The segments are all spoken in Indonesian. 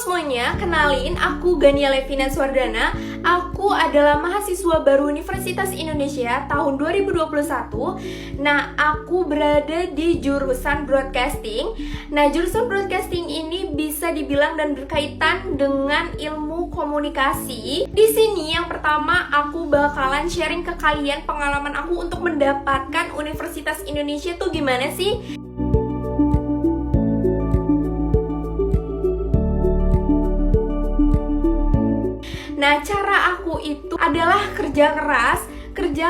semuanya, kenalin aku Gania Levina Swardana. Aku adalah mahasiswa baru Universitas Indonesia tahun 2021. Nah, aku berada di jurusan broadcasting. Nah, jurusan broadcasting ini bisa dibilang dan berkaitan dengan ilmu komunikasi. Di sini yang pertama aku bakalan sharing ke kalian pengalaman aku untuk mendapatkan Universitas Indonesia tuh gimana sih? Nah, cara aku itu adalah kerja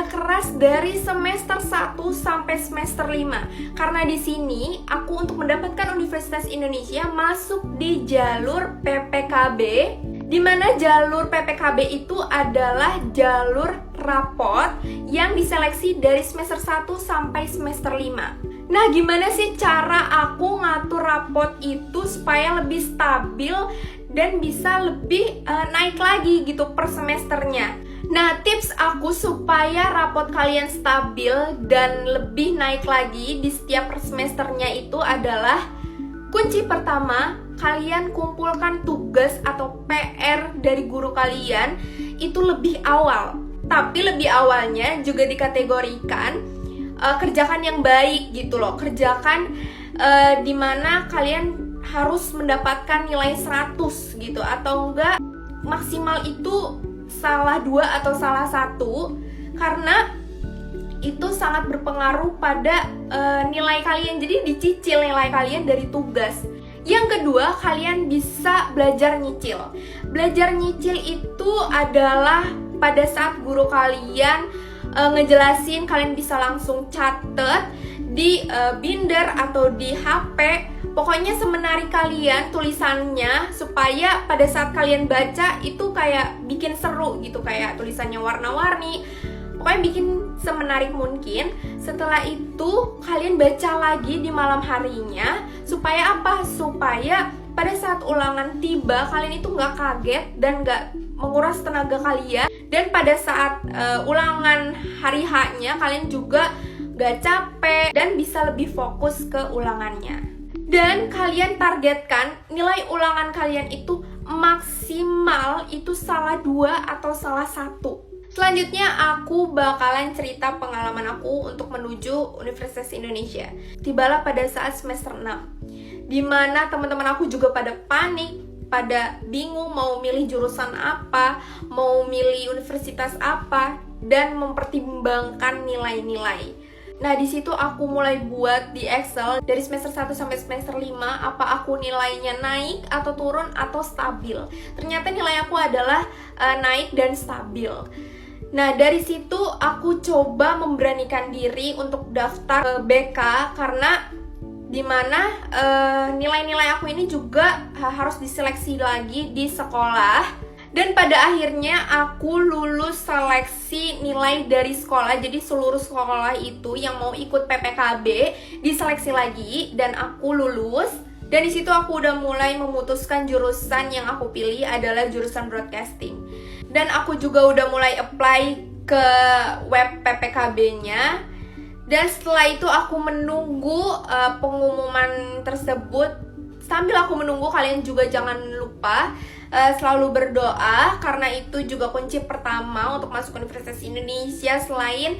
keras dari semester 1 sampai semester 5. Karena di sini aku untuk mendapatkan Universitas Indonesia masuk di jalur PPKB, di mana jalur PPKB itu adalah jalur rapot yang diseleksi dari semester 1 sampai semester 5. Nah, gimana sih cara aku ngatur rapot itu supaya lebih stabil dan bisa lebih naik lagi gitu per semesternya. Nah, tips aku supaya rapot kalian stabil dan lebih naik lagi di setiap per semesternya itu adalah kunci pertama, kalian kumpulkan tugas atau PR dari guru kalian itu lebih awal. Tapi lebih awalnya juga dikategorikan kerjakan yang baik gitu loh. Kerjakan dimana kalian harus mendapatkan nilai 100 gitu, atau enggak maksimal itu salah 2 atau salah 1, karena itu sangat berpengaruh pada nilai kalian. Jadi dicicil nilai kalian dari tugas. Yang kedua, kalian bisa belajar nyicil. Belajar nyicil itu adalah pada saat guru kalian ngejelasin, kalian bisa langsung catet di binder atau di HP. Pokoknya semenarik kalian tulisannya, supaya pada saat kalian baca itu kayak bikin seru gitu, kayak tulisannya warna-warni. Pokoknya bikin semenarik mungkin. Setelah itu kalian baca lagi di malam harinya. Supaya apa? Supaya pada saat ulangan tiba kalian itu nggak kaget dan nggak menguras tenaga kalian. Dan pada saat ulangan hari H-nya kalian juga nggak capek dan bisa lebih fokus ke ulangannya. Dan kalian targetkan nilai ulangan kalian itu maksimal itu salah 2 atau salah 1. Selanjutnya aku bakalan cerita pengalaman aku untuk menuju Universitas Indonesia. Tibalah pada saat semester 6, dimana teman-teman aku juga pada panik, pada bingung mau milih jurusan apa, mau milih universitas apa, dan mempertimbangkan nilai-nilai. Nah, di situ aku mulai buat di Excel dari semester 1 sampai semester 5, apa aku nilainya naik atau turun atau stabil. Ternyata nilai aku adalah naik dan stabil. Nah, dari situ aku coba memberanikan diri untuk daftar ke BK, karena dimana nilai-nilai aku ini juga harus diseleksi lagi di sekolah. Dan pada akhirnya aku lulus seleksi nilai dari sekolah. Jadi seluruh sekolah itu yang mau ikut PPKB diseleksi lagi dan aku lulus. Dan di situ aku udah mulai memutuskan jurusan yang aku pilih adalah jurusan broadcasting. Dan aku juga udah mulai apply ke web PPKB-nya. Dan setelah itu aku menunggu pengumuman tersebut. Sambil aku menunggu, kalian juga jangan lupa selalu berdoa, karena itu juga kunci pertama untuk masuk Universitas Indonesia. Selain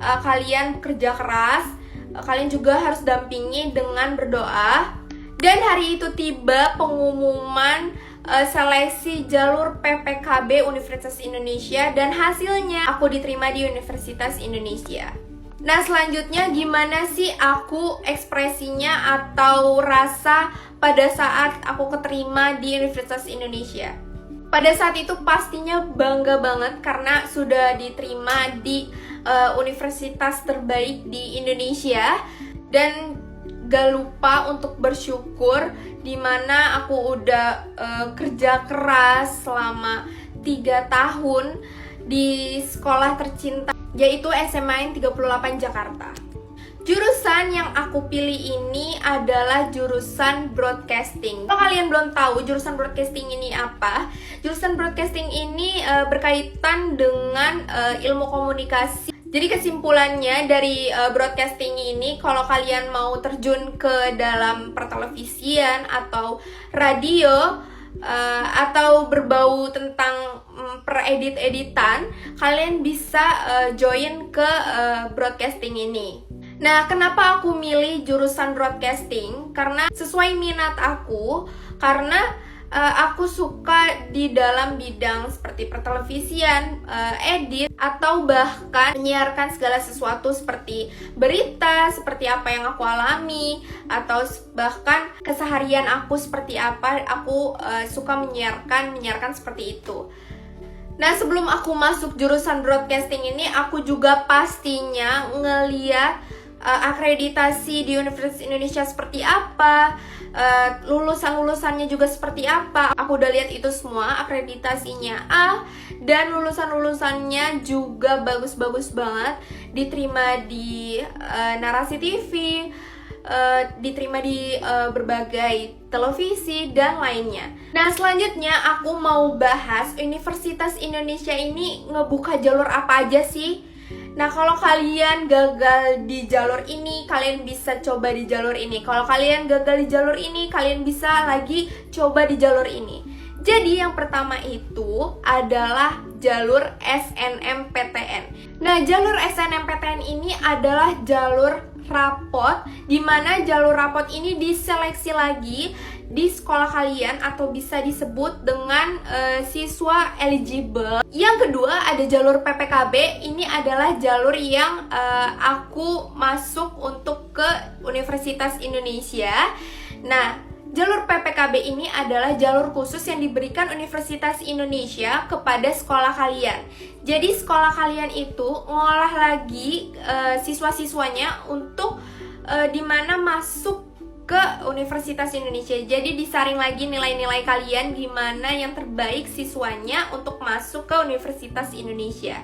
kalian kerja keras, kalian juga harus dampingi dengan berdoa. Dan hari itu tiba pengumuman seleksi jalur PPKB Universitas Indonesia, dan hasilnya aku diterima di Universitas Indonesia. Nah, selanjutnya gimana sih aku ekspresinya atau rasa pada saat aku keterima di Universitas Indonesia? Pada saat itu pastinya bangga banget karena sudah diterima di universitas terbaik di Indonesia. Dan gak lupa untuk bersyukur dimana aku udah kerja keras selama 3 tahun di sekolah tercinta, yaitu SMA 38 Jakarta. Jurusan yang aku pilih ini adalah jurusan broadcasting. Kalau kalian belum tahu jurusan broadcasting ini apa, jurusan broadcasting ini berkaitan dengan ilmu komunikasi. Jadi kesimpulannya dari broadcasting ini, kalau kalian mau terjun ke dalam pertelevisian atau radio, atau berbau tentang peredit-editan, kalian bisa join ke broadcasting ini. Nah, kenapa aku milih jurusan broadcasting? Karena sesuai minat aku, karena aku suka di dalam bidang seperti pertelevisian, edit, atau bahkan menyiarkan segala sesuatu seperti berita, seperti apa yang aku alami, atau bahkan keseharian aku seperti apa, aku suka menyiarkan seperti itu. Nah, sebelum aku masuk jurusan broadcasting ini, aku juga pastinya ngeliat akreditasi di Universitas Indonesia seperti apa, lulusan-lulusannya juga seperti apa. Aku udah lihat itu semua, akreditasinya A, dan lulusan-lulusannya juga bagus-bagus banget, diterima di Narasi TV, diterima di berbagai televisi dan lainnya. Nah, selanjutnya aku mau bahas Universitas Indonesia ini ngebuka jalur apa aja sih. Nah, kalau kalian gagal di jalur ini, kalian bisa coba di jalur ini. Kalau kalian gagal di jalur ini, kalian bisa lagi coba di jalur ini. Jadi yang pertama itu adalah jalur SNMPTN. Nah, jalur SNMPTN ini adalah jalur rapot, di mana jalur rapot ini diseleksi lagi di sekolah kalian atau bisa disebut dengan siswa eligible. Yang kedua ada jalur PPKB. Ini adalah jalur yang aku masuk untuk ke Universitas Indonesia. Nah, jalur PPKB ini adalah jalur khusus yang diberikan Universitas Indonesia kepada sekolah kalian. Jadi sekolah kalian itu ngolah lagi siswa-siswanya untuk dimana masuk ke Universitas Indonesia. Jadi disaring lagi nilai-nilai kalian gimana yang terbaik siswanya untuk masuk ke Universitas Indonesia.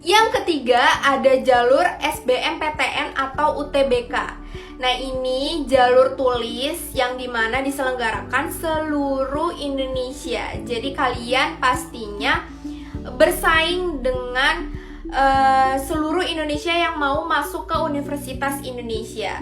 Yang ketiga ada jalur SBMPTN atau UTBK. Nah, ini jalur tulis yang dimana diselenggarakan seluruh Indonesia. Jadi kalian pastinya bersaing dengan seluruh Indonesia yang mau masuk ke Universitas Indonesia.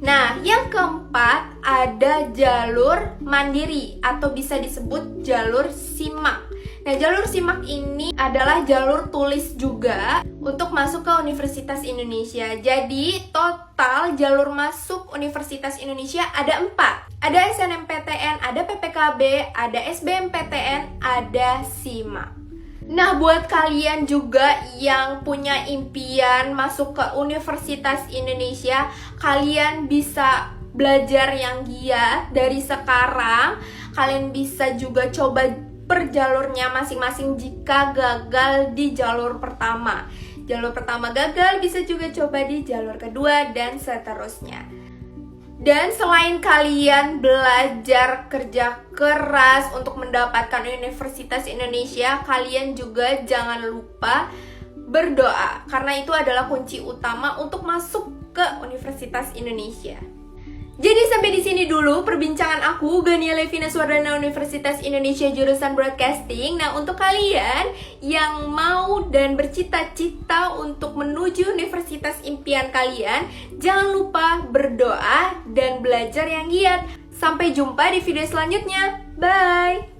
Nah, yang keempat ada jalur mandiri atau bisa disebut jalur SIMAK. Nah, jalur SIMAK ini adalah jalur tulis juga untuk masuk ke Universitas Indonesia. Jadi, total jalur masuk Universitas Indonesia ada 4. Ada SNMPTN, ada PPKB, ada SBMPTN, ada SIMAK. Nah, buat kalian juga yang punya impian masuk ke Universitas Indonesia, kalian bisa belajar yang giat dari sekarang. Kalian bisa juga coba per jalurnya masing-masing jika gagal di jalur pertama. Jalur pertama gagal, bisa juga coba di jalur kedua dan seterusnya. Dan selain kalian belajar kerja keras untuk mendapatkan Universitas Indonesia, kalian juga jangan lupa berdoa, karena itu adalah kunci utama untuk masuk ke Universitas Indonesia. Jadi sampai di sini dulu perbincangan aku, Gania Levina Swardana, Universitas Indonesia jurusan Broadcasting. Nah, untuk kalian yang mau dan bercita-cita untuk menuju universitas impian kalian, jangan lupa berdoa dan belajar yang giat. Sampai jumpa di video selanjutnya. Bye!